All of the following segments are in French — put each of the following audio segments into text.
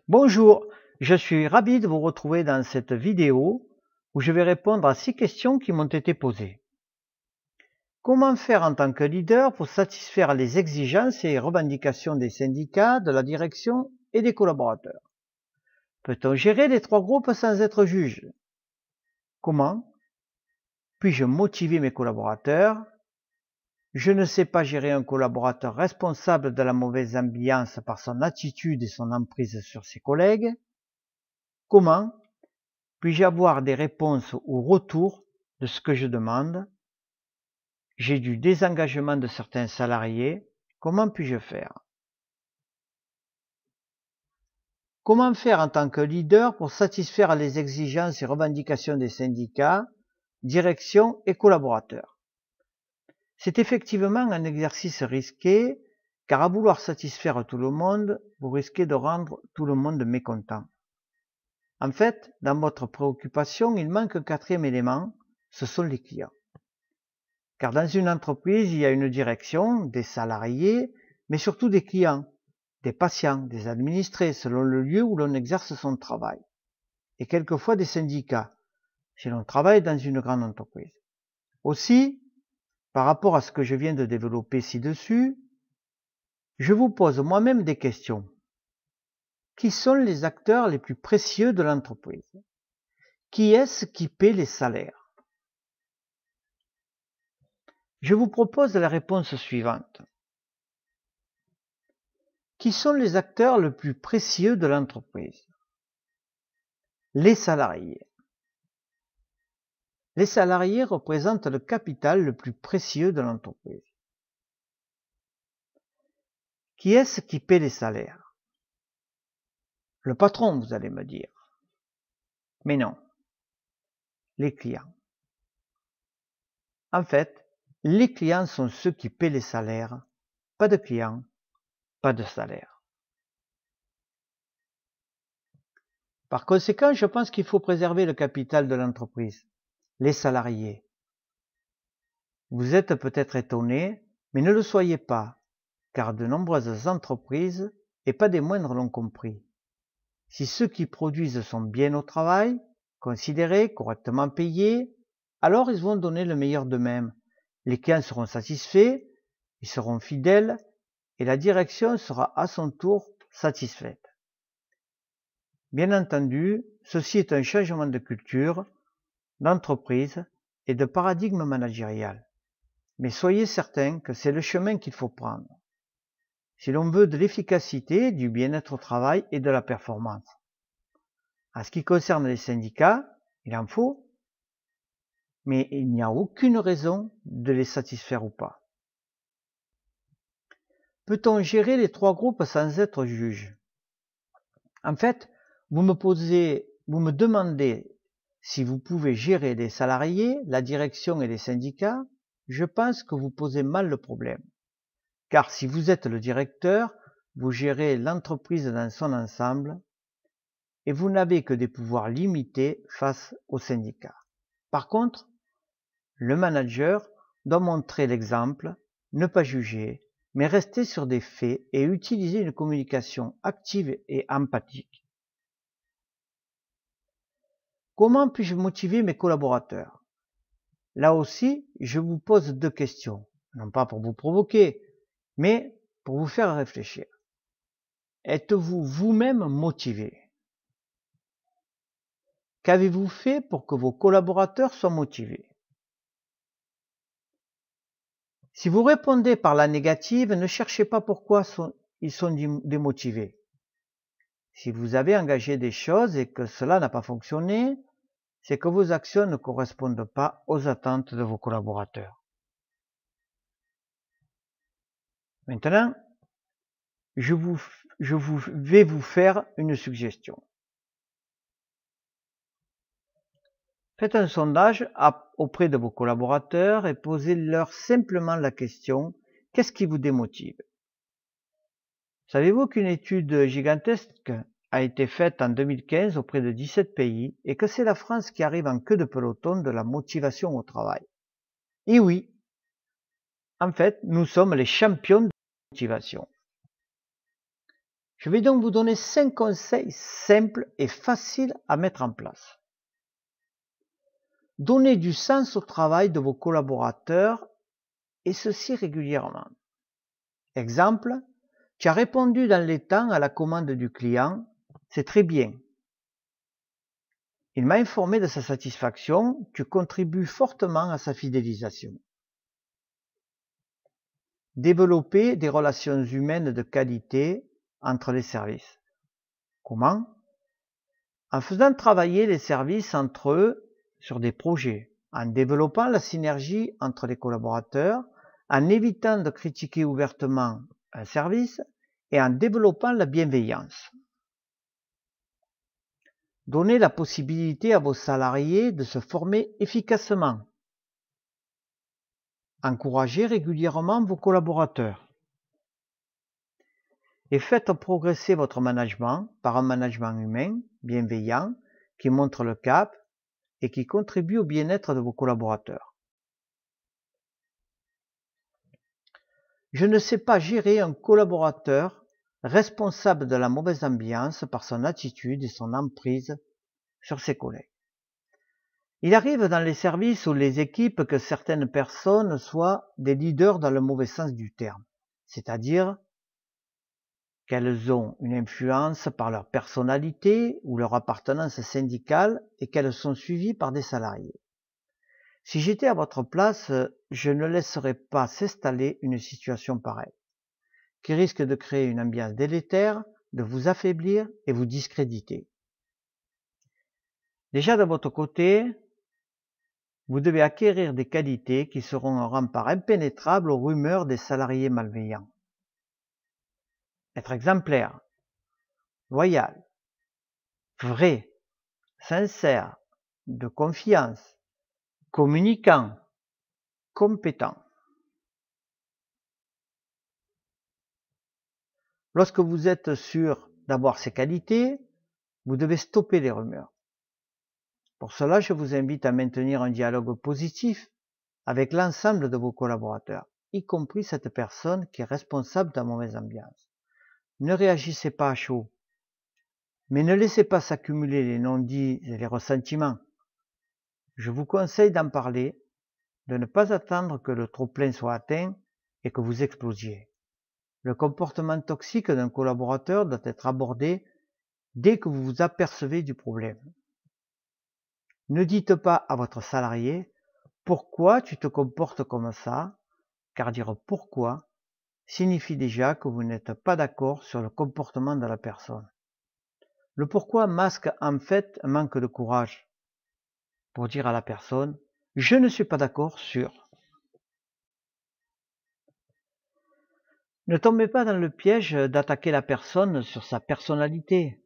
Bonjour, je suis ravi de vous retrouver dans cette vidéo où je vais répondre à 6 questions qui m'ont été posées. Comment faire en tant que leader pour satisfaire les exigences et revendications des syndicats, de la direction et des collaborateurs? Peut-on gérer les 3 groupes sans être juge? Comment puis-je motiver mes collaborateurs? Je ne sais pas gérer un collaborateur responsable de la mauvaise ambiance par son attitude et son emprise sur ses collègues. Comment puis-je avoir des réponses ou retours de ce que je demande? J'ai du désengagement de certains salariés. Comment puis-je faire? Comment faire en tant que leader pour satisfaire les exigences et revendications des syndicats, direction et collaborateurs? C'est effectivement un exercice risqué, car à vouloir satisfaire tout le monde, vous risquez de rendre tout le monde mécontent. En fait, dans votre préoccupation, il manque un 4e élément, ce sont les clients. Car dans une entreprise, il y a une direction, des salariés, mais surtout des clients, des patients, des administrés, selon le lieu où l'on exerce son travail, et quelquefois des syndicats, si l'on travaille dans une grande entreprise. Aussi, par rapport à ce que je viens de développer ci-dessus, je vous pose moi-même des questions. Qui sont les acteurs les plus précieux de l'entreprise? Qui est-ce qui paie les salaires? Je vous propose la réponse suivante. Qui sont les acteurs les plus précieux de l'entreprise? Les salariés. Les salariés représentent le capital le plus précieux de l'entreprise. Qui est-ce qui paie les salaires? Le patron, vous allez me dire. Mais non. Les clients. En fait, les clients sont ceux qui paient les salaires. Pas de clients, pas de salaire. Par conséquent, je pense qu'il faut préserver le capital de l'entreprise, les salariés. Vous êtes peut-être étonné, mais ne le soyez pas, car de nombreuses entreprises, et pas des moindres, l'ont compris. Si ceux qui produisent sont bien au travail, considérés, correctement payés, alors ils vont donner le meilleur d'eux-mêmes. Les clients seront satisfaits, ils seront fidèles, et la direction sera à son tour satisfaite. Bien entendu, ceci est un changement de culture, d'entreprise et de paradigme managérial. Mais soyez certains que c'est le chemin qu'il faut prendre, si l'on veut de l'efficacité, du bien-être au travail et de la performance. En ce qui concerne les syndicats, il en faut, mais il n'y a aucune raison de les satisfaire ou pas. Peut-on gérer les 3 groupes sans être juge? En fait, vous me demandez si vous pouvez gérer les salariés, la direction et les syndicats. Je pense que vous posez mal le problème. Car si vous êtes le directeur, vous gérez l'entreprise dans son ensemble et vous n'avez que des pouvoirs limités face aux syndicats. Par contre, le manager doit montrer l'exemple, ne pas juger, mais rester sur des faits et utiliser une communication active et empathique. Comment puis-je motiver mes collaborateurs? Là aussi, je vous pose 2 questions, non pas pour vous provoquer, mais pour vous faire réfléchir. Êtes-vous vous-même motivé? Qu'avez-vous fait pour que vos collaborateurs soient motivés? Si vous répondez par la négative, ne cherchez pas pourquoi ils sont démotivés. Si vous avez engagé des choses et que cela n'a pas fonctionné, c'est que vos actions ne correspondent pas aux attentes de vos collaborateurs. Maintenant, je vais vous faire une suggestion. Faites un sondage auprès de vos collaborateurs et posez-leur simplement la question « Qu'est-ce qui vous démotive ?» Savez-vous qu'une étude gigantesque a été faite en 2015 auprès de 17 pays et que c'est la France qui arrive en queue de peloton de la motivation au travail? Et oui, en fait, nous sommes les champions de la motivation. Je vais donc vous donner 5 conseils simples et faciles à mettre en place. Donnez du sens au travail de vos collaborateurs et ceci régulièrement. Exemple, tu as répondu dans les temps à la commande du client, c'est très bien. Il m'a informé de sa satisfaction, tu contribues fortement à sa fidélisation. Développer des relations humaines de qualité entre les services. Comment? En faisant travailler les services entre eux sur des projets, en développant la synergie entre les collaborateurs, en évitant de critiquer ouvertement un service et en développant la bienveillance. Donnez la possibilité à vos salariés de se former efficacement. Encouragez régulièrement vos collaborateurs. Et faites progresser votre management par un management humain, bienveillant, qui montre le cap et qui contribue au bien-être de vos collaborateurs. Je ne sais pas gérer un collaborateur responsable de la mauvaise ambiance par son attitude et son emprise sur ses collègues. Il arrive dans les services ou les équipes que certaines personnes soient des leaders dans le mauvais sens du terme, c'est-à-dire qu'elles ont une influence par leur personnalité ou leur appartenance syndicale et qu'elles sont suivies par des salariés. Si j'étais à votre place, je ne laisserais pas s'installer une situation pareille, qui risque de créer une ambiance délétère, de vous affaiblir et vous discréditer. Déjà de votre côté, vous devez acquérir des qualités qui seront un rempart impénétrable aux rumeurs des salariés malveillants. Être exemplaire, loyal, vrai, sincère, de confiance, communicant, compétent. Lorsque vous êtes sûr d'avoir ces qualités, vous devez stopper les rumeurs. Pour cela, je vous invite à maintenir un dialogue positif avec l'ensemble de vos collaborateurs, y compris cette personne qui est responsable de la mauvaise ambiance. Ne réagissez pas à chaud, mais ne laissez pas s'accumuler les non-dits et les ressentiments. Je vous conseille d'en parler, de ne pas attendre que le trop-plein soit atteint et que vous explosiez. Le comportement toxique d'un collaborateur doit être abordé dès que vous vous apercevez du problème. Ne dites pas à votre salarié « Pourquoi tu te comportes comme ça ?» car dire « Pourquoi » signifie déjà que vous n'êtes pas d'accord sur le comportement de la personne. Le pourquoi masque en fait un manque de courage pour dire à la personne « Je ne suis pas d'accord sur ». Ne tombez pas dans le piège d'attaquer la personne sur sa personnalité,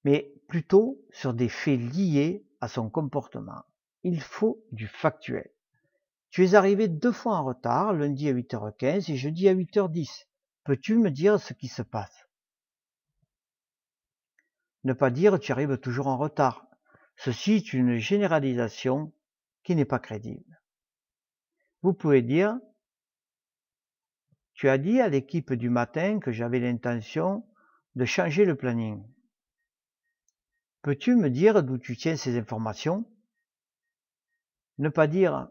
mais plutôt sur des faits liés à son comportement. Il faut du factuel. Tu es arrivé 2 fois en retard, lundi à 8h15 et jeudi à 8h10. Peux-tu me dire ce qui se passe? Ne pas dire tu arrives toujours en retard. Ceci est une généralisation qui n'est pas crédible. Vous pouvez dire tu as dit à l'équipe du matin que j'avais l'intention de changer le planning. Peux-tu me dire d'où tu tiens ces informations? Ne pas dire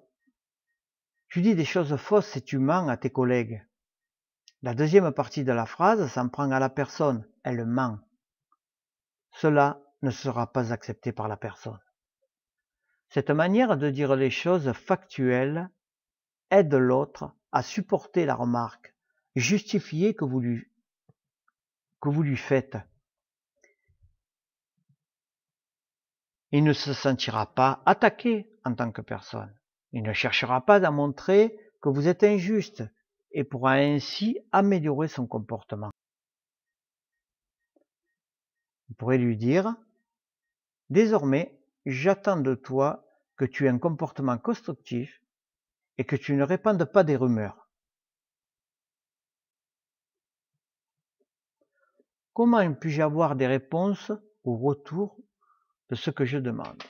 tu dis des choses fausses et tu mens à tes collègues. La deuxième partie de la phrase s'en prend à la personne, elle ment. Cela ne sera pas accepté par la personne. Cette manière de dire les choses factuelles aide l'autre à supporter la remarque, justifier que vous lui faites. Il ne se sentira pas attaqué en tant que personne. Il ne cherchera pas à montrer que vous êtes injuste et pourra ainsi améliorer son comportement. Vous pourrez lui dire « Désormais, j'attends de toi que tu aies un comportement constructif et que tu ne répandes pas des rumeurs. » Comment puis-je avoir des réponses au retour de ce que je demande?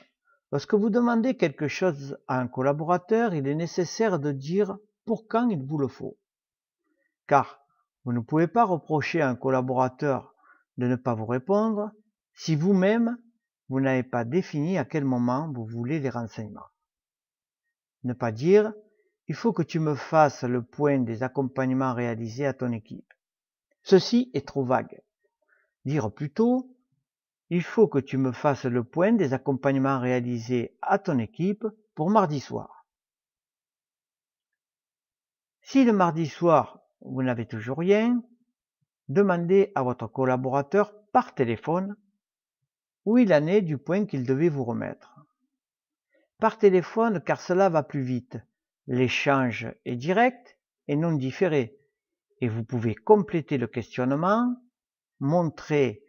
Lorsque vous demandez quelque chose à un collaborateur, il est nécessaire de dire pour quand il vous le faut. Car Vous ne pouvez pas reprocher à un collaborateur de ne pas vous répondre si vous-même, vous n'avez pas défini à quel moment vous voulez les renseignements. Ne pas dire « il faut que tu me fasses le point des accompagnements réalisés à ton équipe ». Ceci est trop vague. Dire plutôt « il faut que tu me fasses le point des accompagnements réalisés à ton équipe pour mardi soir ». Si le mardi soir, vous n'avez toujours rien, demandez à votre collaborateur par téléphone où il en est du point qu'il devait vous remettre. Par téléphone, car cela va plus vite. L'échange est direct et non différé, et vous pouvez compléter le questionnement, montrer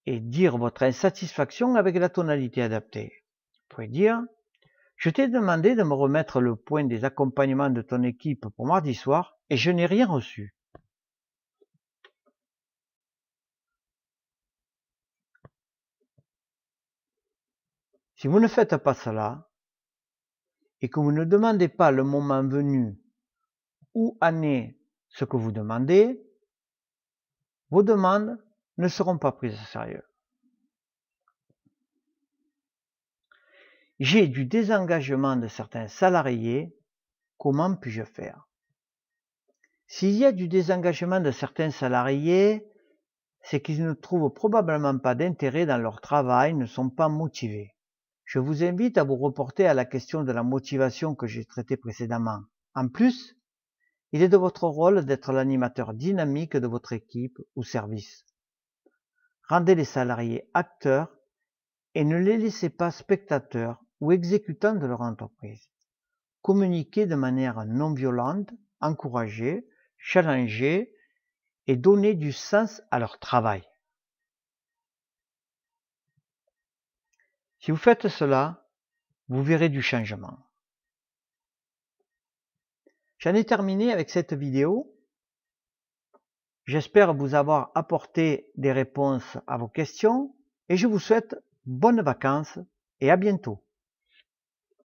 et dire votre insatisfaction avec la tonalité adaptée. Vous pouvez dire « Je t'ai demandé de me remettre le point des accompagnements de ton équipe pour mardi soir et je n'ai rien reçu. » Si vous ne faites pas cela, et que vous ne demandez pas le moment venu où en est ce que vous demandez, vos demandes ne seront pas prises au sérieux. J'ai du désengagement de certains salariés, comment puis-je faire? S'il y a du désengagement de certains salariés, c'est qu'ils ne trouvent probablement pas d'intérêt dans leur travail, ne sont pas motivés. Je vous invite à vous reporter à la question de la motivation que j'ai traitée précédemment. En plus, il est de votre rôle d'être l'animateur dynamique de votre équipe ou service. Rendez les salariés acteurs et ne les laissez pas spectateurs ou exécutants de leur entreprise. Communiquez de manière non violente, encouragez, challengez et donnez du sens à leur travail. Si vous faites cela, vous verrez du changement. J'en ai terminé avec cette vidéo. J'espère vous avoir apporté des réponses à vos questions et je vous souhaite bonnes vacances et à bientôt.